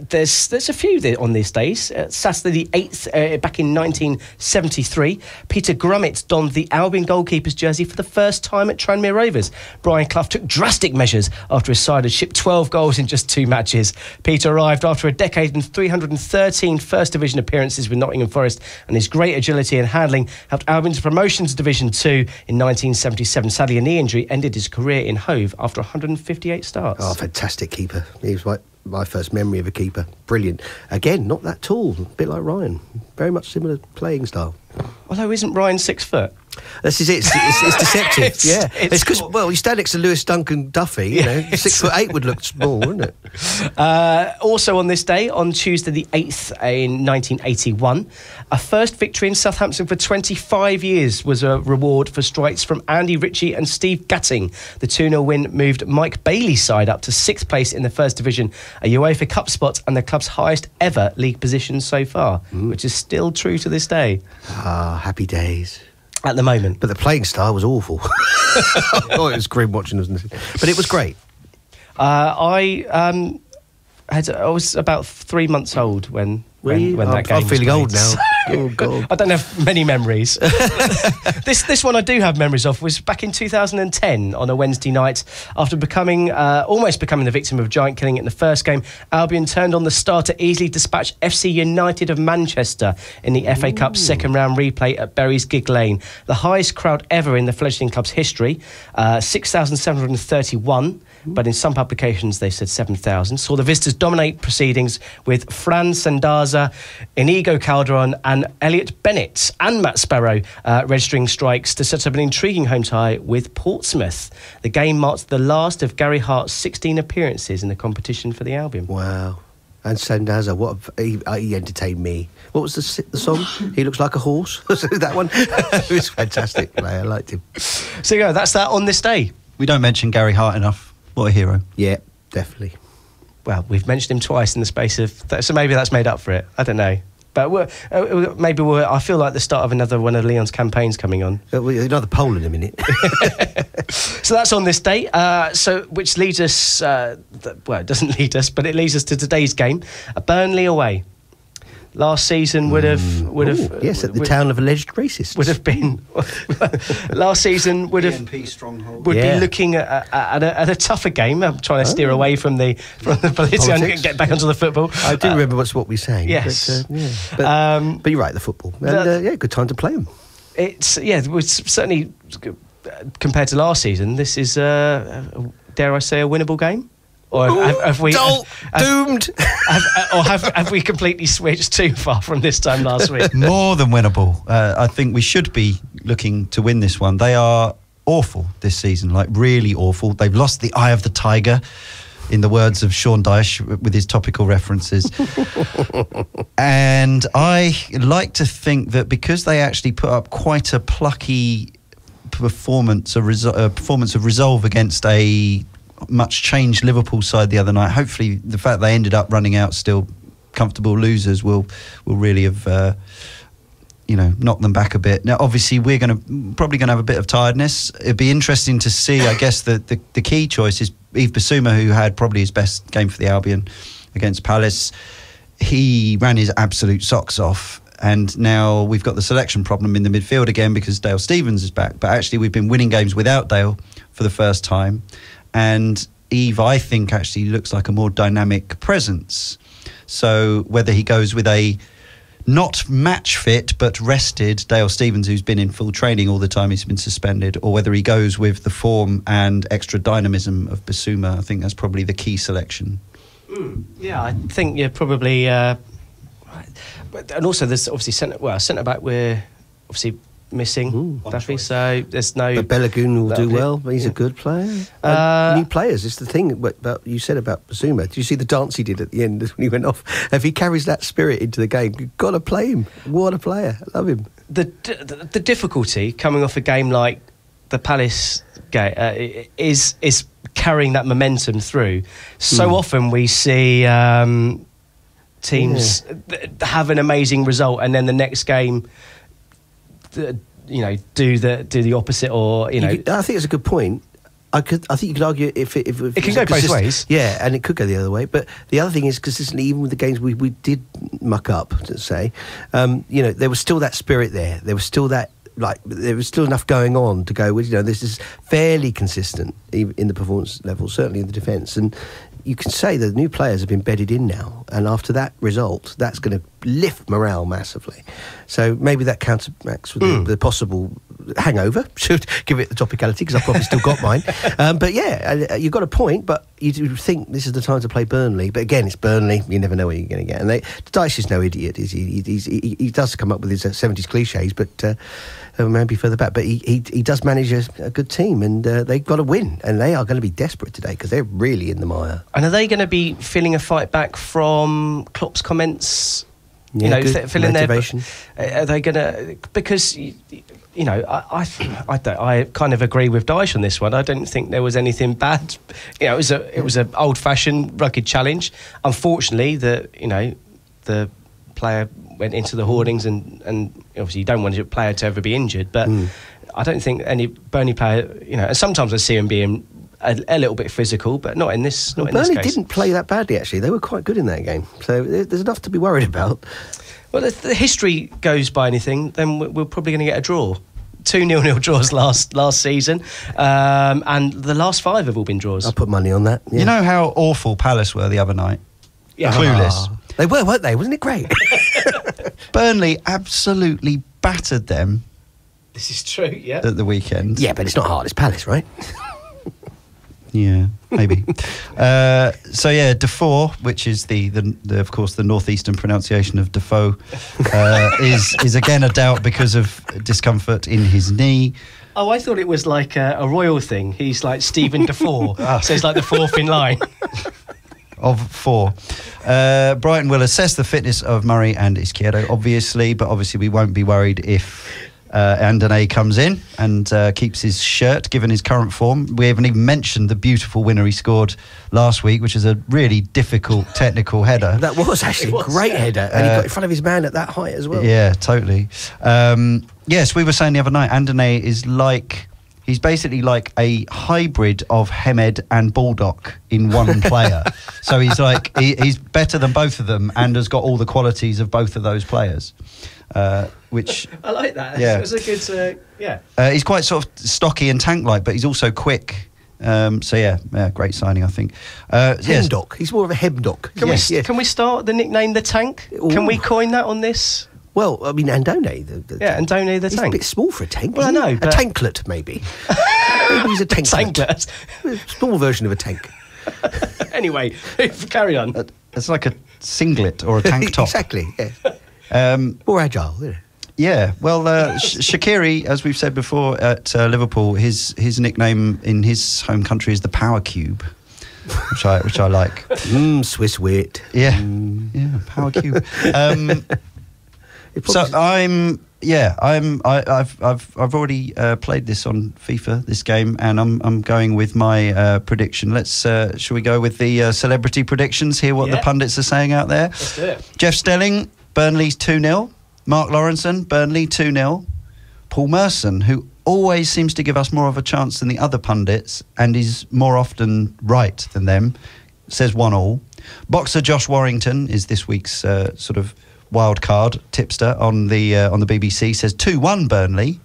there's a few on these days. Saturday the 8th, back in 1973, Peter Grummett donned the Albion goalkeeper's jersey for the first time at Tranmere Rovers. Brian Clough took drastic measures after his side had shipped 12 goals in just 2 matches. Peter arrived after a decade and 313 First Division appearances with Nottingham Forest, and his great agility and handling helped Albion's promotion to Division 2 in 1977. Sadly, a knee injury ended his career in Hove after 158 starts. Oh, fantastic keeper. He was my first memory of a keeper. Brilliant. Again, not that tall, a bit like Ryan. Very much similar playing style. Although, isn't Ryan 6 foot? This is it. It's deceptive. It's because, well, you stand next to Lewis Duncan Duffy, you know, 6'8" would look small, wouldn't it? Also on this day, on Tuesday the 8th in 1981, a first victory in Southampton for 25 years was a reward for strikes from Andy Ritchie and Steve Gatting. The 2-0 win moved Mike Bailey's side up to 6th place in the First Division, a UEFA Cup spot and the club's highest ever league position so far, which is still true to this day. Ah, happy days. At the moment. But the playing style was awful. Oh, it was grim watching us. But it was great. I was about 3 months old when that game was played. I'm feeling old now. Oh, God. I don't have many memories. This one I do have memories of was back in 2010 on a Wednesday night. After almost becoming the victim of giant killing in the first game, Albion turned on the star to easily dispatch FC United of Manchester in the FA Cup second round replay at Bury's Gig Lane. The highest crowd ever in the fledgling club's history, 6,731. But in some publications they said 7,000, saw the visitors dominate proceedings with Fran Sandaza, Inigo Calderon and Elliot Bennett and Matt Sparrow registering strikes to set up an intriguing home tie with Portsmouth. The game marked the last of Gary Hart's 16 appearances in the competition for the Albion. Wow. And Sandaza, he entertained me. What was the song? He looks like a horse. That one? It was fantastic. I liked him. So yeah, that's that on this day. We don't mention Gary Hart enough. What a hero. Yeah, definitely. Well, we've mentioned him twice in the space of... So maybe that's made up for it. I don't know. But I feel like the start of another one of Leon's campaigns coming on. Another poll in a minute. So that's on this day. Which leads us... it doesn't lead us, but it leads us to today's game. Burnley away. Last season would have yes, at the town of alleged racists would have been. Last season would have BNP stronghold. Would be looking at a tougher game. I'm trying to steer away from the politics and get back onto the football. I do remember what we're saying. Yes, but you're right. The football, and good time to play them. It was certainly compared to last season. This is dare I say a winnable game. Or have we doomed? Have we completely switched too far from this time last week? More than winnable. I think we should be looking to win this one. They are awful this season, like really awful. They've lost the eye of the tiger, in the words of Sean Dyche with his topical references. And I like to think that because they actually put up quite a plucky performance of resolve against a much changed Liverpool side the other night. Hopefully the fact they ended up running out still comfortable losers will really have knocked them back a bit. Now obviously we're probably going to have a bit of tiredness. It'd be interesting to see, I guess the key choice is Yves Bissouma, who had probably his best game for the Albion against Palace. He ran his absolute socks off. And now we've got the selection problem in the midfield again because Dale Stephens is back. But actually we've been winning games without Dale for the first time. And Yves, I think, actually looks like a more dynamic presence. So whether he goes with a not match fit but rested Dale Stephens, who's been in full training all the time, he's been suspended, or whether he goes with the form and extra dynamism of Bissouma, I think that's probably the key selection. Yeah, I think you're probably... and also there's obviously centre back we're obviously missing Duffy, so there's no... But Balogun will do well. He's a good player. New players, it's the thing about you said about Bissouma. Did you see the dance he did at the end when he went off? If he carries that spirit into the game, you've got to play him. What a player. I love him. The difficulty coming off a game like the Palace game is carrying that momentum through. So often we see teams have an amazing result and then the next game do the opposite, or I think it's a good point. I think you could argue if it can go both ways. Yeah, and it could go the other way. But the other thing is, consistently, even with the games we did muck up, to say, there was still that spirit there. There was still that, there was still enough going on to go with, this is fairly consistent in the performance level, certainly in the defence. And you can say that the new players have been bedded in now, and after that result, that's going to lift morale massively. So maybe that counteracts with the possible hangover. Should give it the topicality, because I've probably still got mine. But yeah, you've got a point, but you do think this is the time to play Burnley. But again, it's Burnley. You never know what you're going to get. And Dyche is no idiot. He does come up with his 70s cliches, but maybe further back. But he does manage a good team, and they've got to win. And they are going to be desperate today, because they're really in the mire. And are they going to be feeling a fight back from Klopp's comments? Yeah, filling motivation. Are they going to? Because I kind of agree with Dyche on this one. I don't think there was anything bad. It was an old-fashioned rugged challenge. Unfortunately, the player went into the hoardings, and obviously you don't want a player to ever be injured. But I don't think any Burnley player, and sometimes I see him being a little bit physical, but not in this. Not in this case. Burnley didn't play that badly, actually. They were quite good in that game, so there's enough to be worried about. Well, if the history goes by anything, then we're probably going to get a draw. 2 0-0 draws last season, and the last 5 have all been draws. I'll put money on that. Yeah. You know how awful Palace were the other night? Yeah. Clueless. They were, weren't they? Wasn't it great? Burnley absolutely battered them. This is true, yeah. At the weekend. Yeah, but it's not hard. It's Palace, right? Yeah, maybe. Defoe, which is the of course the northeastern pronunciation of Defoe, is again a doubt because of discomfort in his knee. Oh, I thought it was like a royal thing. He's like Stephen Defoe, so he's like the fourth in line. Of 4. Brighton will assess the fitness of Murray and Izquierdo, obviously, but obviously we won't be worried if Andone comes in and keeps his shirt, given his current form. We haven't even mentioned the beautiful winner he scored last week, which is a really difficult technical header. That was actually a great header, and he got in front of his man at that height as well. Yeah, totally. Yes, we were saying the other night, Andone is he's basically like a hybrid of Hemed and Baldock in one player. So he's he's better than both of them and has got all the qualities of both of those players. Which I like that. Yeah. It was a good, he's quite sort of stocky and tank-like, but he's also quick. Great signing, I think. Hemdock. Yes. He's more of a Hemdock. Can we start the nickname The Tank? Ooh. Can we coin that on this? Well, I mean, Andone. Andone the He's Tank. a bit small for a tank. Well, I know. A tanklet, maybe. Maybe he's a tanklet. Small version of a tank. Anyway, carry on. It's like a singlet or a tank top. Exactly, yeah. More agile, isn't it? Yeah, well, Shaqiri, as we've said before at Liverpool, his nickname in his home country is the Power Cube, which I like. Swiss wit. Yeah, Power Cube. So I've already played this on FIFA, this game, and I'm going with my prediction. Shall we go with the celebrity predictions? Hear what the pundits are saying out there. Let's do it. Jeff Stelling, Burnley's 2-0. Mark Lawrenson, Burnley 2-0. Paul Merson, who always seems to give us more of a chance than the other pundits and is more often right than them, says 1-1. Boxer Josh Warrington is this week's sort of wild card tipster on the BBC, says 2-1 Burnley.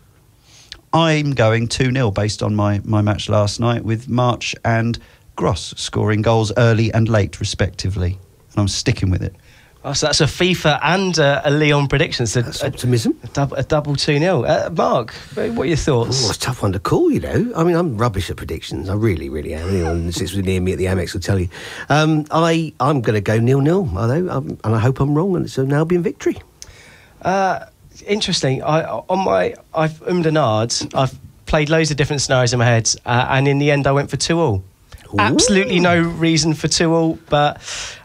I'm going 2-0 based on my match last night, with March and Gross scoring goals early and late respectively, and I'm sticking with it. Oh, so that's a FIFA and a Leon prediction. So that's optimism. A double 2-0. Mark, what are your thoughts? It's a tough one to call, you know. I mean, I'm rubbish at predictions. I really, really am. Anyone who sits near me at the Amex will tell you. I'm going to go 0-0, and I hope I'm wrong, and it's an Albion victory. Interesting. I've ummed and ahed. I've played loads of different scenarios in my head, and in the end, I went for 2-2. Absolutely no reason for 2-2, but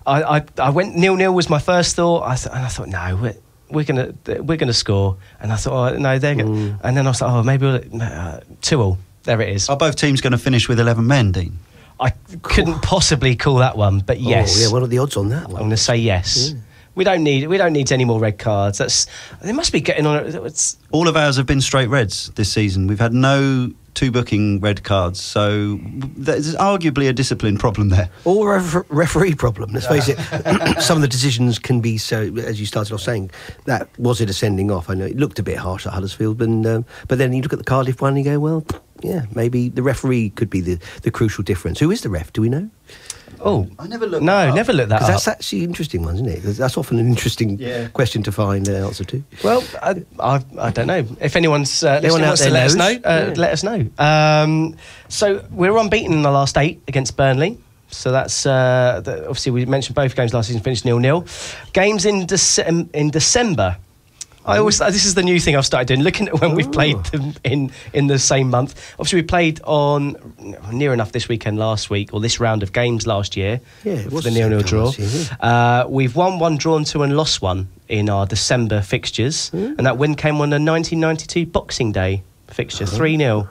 I went 0-0 was my first thought. I thought no, we're gonna score, and I thought no, they're gonna, and then I was like maybe 2-2. There it is. Are both teams going to finish with 11 men, Dean? I couldn't possibly call that one, but yes. Oh, yeah, what are the odds on that one? I'm going to say yes. We don't need any more red cards. They must be getting on it. All of ours have been straight reds this season. We've had no two booking red cards, so there's arguably a discipline problem there. Or a referee problem, let's face it. Some of the decisions can be so, as you started off saying, that was it a sending off? I know it looked a bit harsh at Huddersfield, but then you look at the Cardiff one and you go, well, yeah, maybe the referee could be the crucial difference. Who is the ref? Do we know? Oh, I never looked. No, never looked that up. That's actually an interesting one, isn't it? That's often an interesting question to find an answer to. Well, I don't know. If anyone's listening wants to let us know, let us know. So we're unbeaten in the last 8 against Burnley. So that's obviously we mentioned both games last season finished 0-0. Games in December. This is the new thing I've started doing, looking at when we've played them in the same month. Obviously, we played on near enough this weekend last week, or this round of games last year. Yeah, it was the 0-0 draw. Year. We've won 1, drawn 2, and lost 1 in our December fixtures, and that win came on the 1992 Boxing Day fixture, 3-0.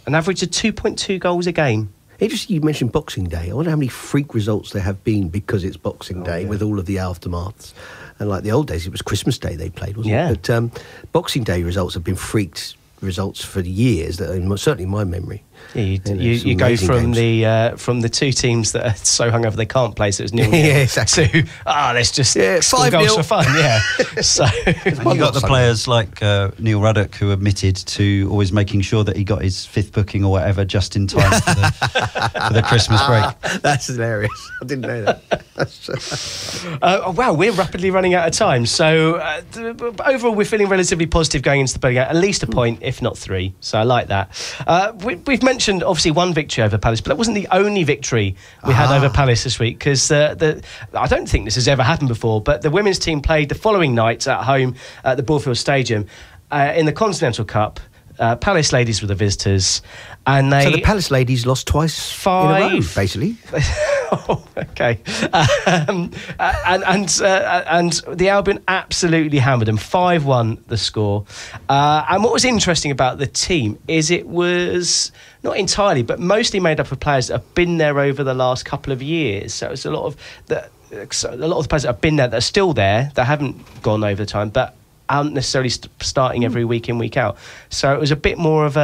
An average of 2.2 goals a game. Interesting you mentioned Boxing Day. I wonder how many freak results there have been because it's Boxing Day with all of the aftermaths. And like the old days, it was Christmas Day they played, wasn't it? But Boxing Day results have been freaked results for years, that are certainly in my memory. Yeah, you go from the two teams that are so hungover they can't play, so it's 0-0. Yeah, exactly. To let's just score 5-0 goals for fun. Yeah. So and you got the players like Neil Ruddock, who admitted to always making sure that he got his 5th booking or whatever just in time for the Christmas break. That's hilarious. I didn't know that. wow, we're rapidly running out of time. So overall, we're feeling relatively positive going into the Burnley game. At least a point, if not 3. So I like that. We've mentioned obviously one victory over Palace, but that wasn't the only victory we had over Palace this week, because I don't think this has ever happened before, but the women's team played the following night at home at the Broadfield Stadium in the Continental Cup. Palace ladies were the visitors, and so the Palace ladies lost twice in a row, basically. Okay, and the Albion absolutely hammered them, 5-1 the score. And what was interesting about the team is it was not entirely, but mostly made up of players that have been there over the last couple of years. So it's a lot of the players that have been there that are still there, that haven't gone over the time, but aren't necessarily starting every week in, week out. So it was a bit more of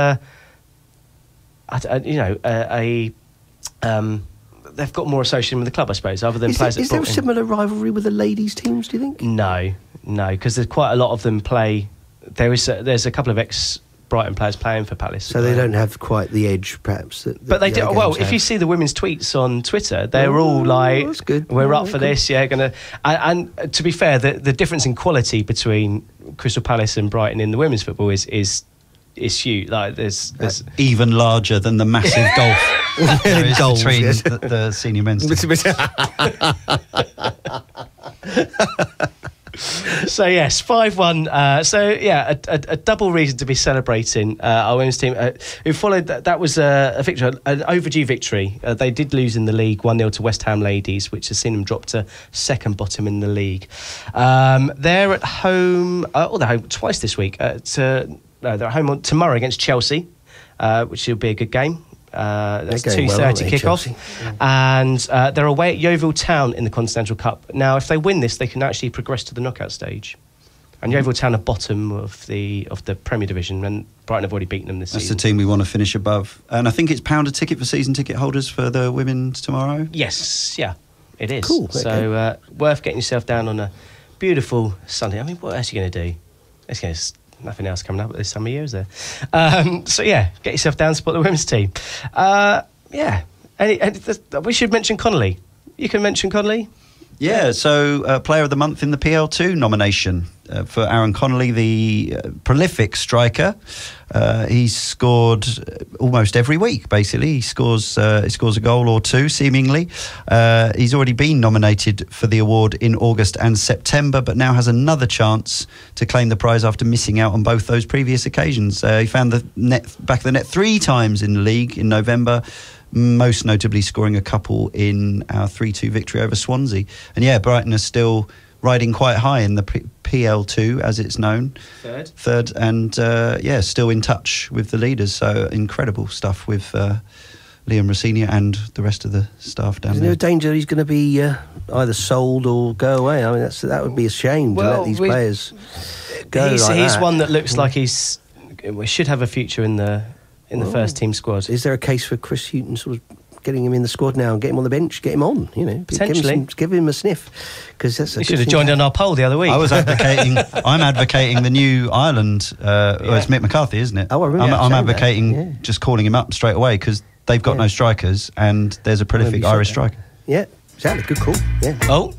they've got more association with the club, I suppose, other than players. Is there a similar rivalry with the ladies' teams, do you think? No, because there's quite a lot of them play. There's a couple of ex-Brighton players playing for Palace. So they don't have quite the edge, perhaps. But they do. Well, if you see the women's tweets on Twitter, they're all like, that's good. "We're up for this, yeah." And to be fair, the difference in quality between Crystal Palace and Brighton in the women's football is huge. Like there's even larger than the massive golf there is Goals, between yes. the senior men's team. So yes, 5-1. So yeah, a double reason to be celebrating our women's team, who followed that was a victory, an overdue victory. They did lose in the league 1-0 to West Ham ladies, which has seen them drop to second bottom in the league. They're at home. They're home twice this week. They're at home tomorrow against Chelsea, which will be a good game. That's 2:30 kickoff, and they're away at Yeovil Town in the Continental Cup. Now, if they win this, they can actually progress to the knockout stage. And Yeovil Town are bottom of the Premier Division, and Brighton have already beaten them this season. That's the team we want to finish above. And I think it's £1 a ticket for season ticket holders for the women's tomorrow. Yes, yeah, it is. Cool. So worth getting yourself down on a beautiful Sunday. I mean, what else are you going to do? Nothing else coming up at this time of year, is there? So yeah, get yourself down, support the women's team. Yeah, we should mention Connolly. You can mention Connolly. Yeah, so Player of the Month in the PL2 nomination for Aaron Connolly, the prolific striker. He's scored almost every week, basically. He scores a goal or two, seemingly. He's already been nominated for the award in August and September, but now has another chance to claim the prize after missing out on both those previous occasions. He found the back of the net 3 times in the league in November, most notably scoring a couple in our 3-2 victory over Swansea. And yeah, Brighton are still riding quite high in the PL2, as it's known. Third, and still in touch with the leaders. So incredible stuff with Liam Rossini and the rest of the staff down Is there. there a danger he's going to be either sold or go away? I mean, that would be a shame to let these players go. He's one that looks like we should have a future in the first team squad. Is there a case for Chris Hughton sort of getting him in the squad now and get him on the bench, get him on? Potentially, give him a sniff, because that's. He should have joined on our poll the other week. I'm advocating the new Ireland. It's Mick McCarthy, isn't it? Oh, I remember. I'm advocating just calling him up straight away, because they've got no strikers and there's a prolific Irish striker. Yeah, exactly. Good call. Yeah. Oh.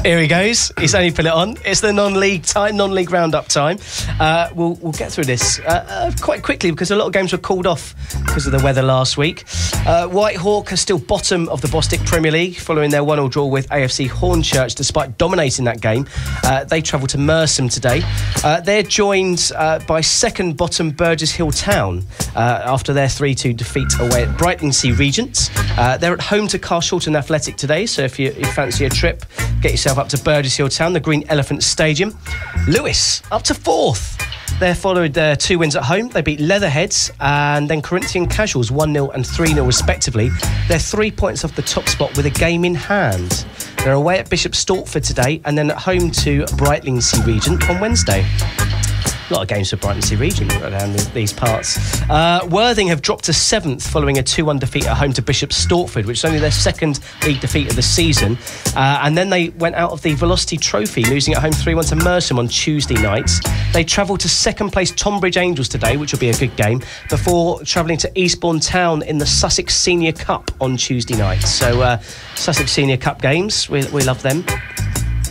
Here he goes. He's only put it on. It's the non-league roundup time. We'll get through this quite quickly, because a lot of games were called off because of the weather last week. White Hawk are still bottom of the Bostik Premier League following their 1-1 draw with AFC Hornchurch, despite dominating that game. They travel to Mersham today. They're joined by second bottom Burgess Hill Town after their 3-2 defeat away at Brighton Regents. They're at home to Carshalton Athletic today, so if you fancy a trip, get yourself up to Burgess Hill Town, the Green Elephant Stadium. Lewis up to 4th. They followed their 2 wins at home. They beat Leatherheads and then Corinthian Casuals 1-0 and 3-0 respectively. They're 3 points off the top spot with a game in hand. They're away at Bishop Stortford today and then at home to Brightlingsea Regent on Wednesday. A lot of games for Brighton Regent around these parts. Worthing have dropped to 7th following a 2-1 defeat at home to Bishop Stortford, which is only their second league defeat of the season. And then they went out of the Velocity Trophy, losing at home 3-1 to Mersham on Tuesday night. They travel to second place Tonbridge Angels today, which will be a good game, before travelling to Eastbourne Town in the Sussex Senior Cup on Tuesday night. So Sussex Senior Cup games, we love them.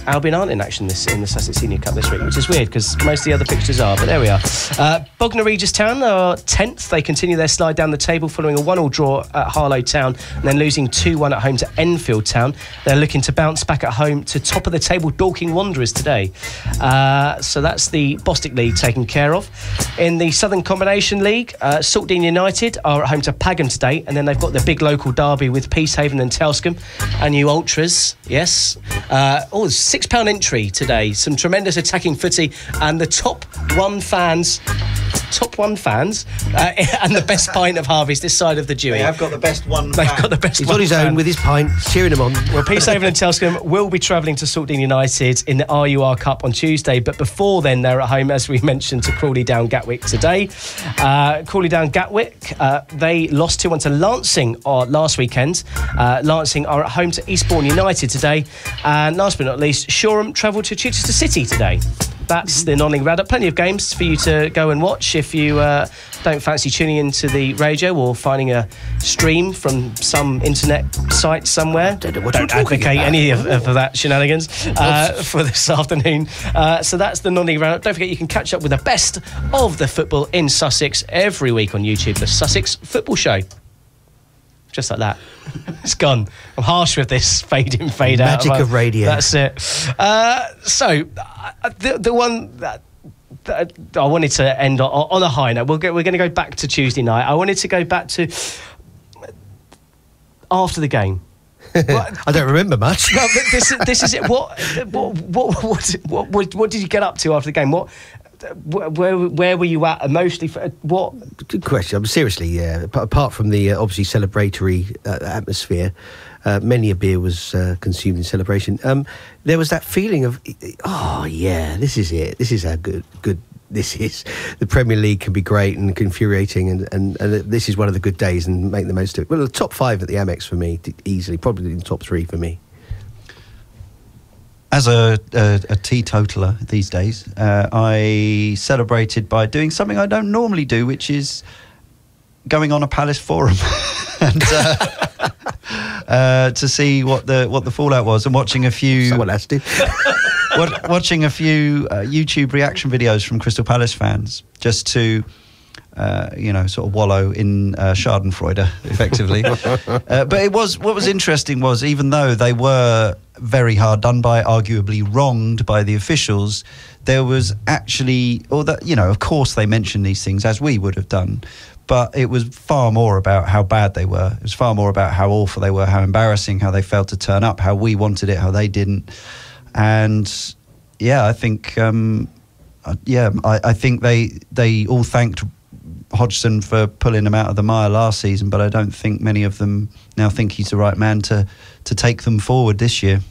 Albion aren't in action in the Sussex Senior Cup this week, which is weird because most of the other fixtures are, but there we are. Bognor Regis Town are 10th. They continue their slide down the table following a 1-1 draw at Harlow Town and then losing 2-1 at home to Enfield Town. They're looking to bounce back at home to top of the table Dorking Wanderers today. So that's the Bostik League taken care of. In the Southern Combination League, Saltdean United are at home to Pagham today, and then they've got the big local derby with Peacehaven and Telscombe. And you Ultras, yes. £6 entry today. Some tremendous attacking footy, and the top one fans and the best pint of Harvey's this side of the Dewey. I've got the best one. They've got the best. He's one on his fan. own with his pint, cheering him on. Well, Peacehaven and Telscombe will be travelling to Saltdean United in the RUR Cup on Tuesday, but before then they're at home, as we mentioned, to Crawley Down Gatwick today. Crawley Down Gatwick, they lost 2-1 to Lancing last weekend. Lancing are at home to Eastbourne United today, and last but not least, Shoreham travel to Chichester City today. That's the non-league roundup. Plenty of games for you to go and watch if you don't fancy tuning into the radio or finding a stream from some internet site somewhere. Don't advocate any of that shenanigans for this afternoon. So that's the non-league roundup. Don't forget you can catch up with the best of the football in Sussex every week on YouTube, the Sussex Football Show. Just like that. It's gone. I'm harsh with this fade in, fade out. Magic of radio. That's it. So, the one that I wanted to end on a high note. We're going to go back to Tuesday night. I wanted to go back to after the game. I don't remember much. No, but this is it. What did you get up to after the game? Where were you at emotionally? What? Good question. Seriously, yeah. Apart from the obviously celebratory atmosphere, many a beer was consumed in celebration. There was that feeling of, oh yeah, this is it. This is how good this is. The Premier League can be great and infuriating, and this is one of the good days, and make the most of it. Well, the top 5 at the Amex for me, easily, probably in the top 3 for me. As a teetotaler these days, I celebrated by doing something I don't normally do, which is going on a Palace forum and to see what the fallout was, and watching a few. Someone has to. Watching a few YouTube reaction videos from Crystal Palace fans, just to sort of wallow in Schadenfreude, effectively. But what was interesting was, even though they were very hard done by, arguably wronged by the officials, there was actually, of course they mentioned these things, as we would have done, but it was far more about how bad they were. It was far more about how awful they were, how embarrassing, how they failed to turn up, how we wanted it, how they didn't. And yeah, I think I think they all thanked Hodgson for pulling them out of the mire last season, but I don't think many of them now think he's the right man to take them forward this year.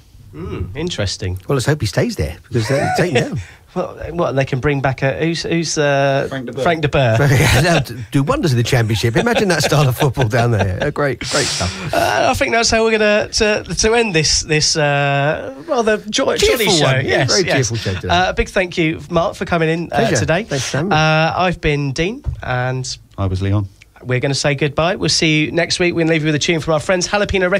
Interesting. Well, let's hope he stays there, because they're taking down. Well, they can bring back who's Frank de Boer. They'll do wonders in the Championship. Imagine that style of football down there. Great stuff. I think that's how we're going to end this rather jolly show. Yes, very cheerful show today. A big thank you, Mark, for coming in today. Thanks for having me. I've been Dean, and I was Leon. we're going to say goodbye. We'll see you next week. We're going to leave you with a tune from our friends Jalapeno Records.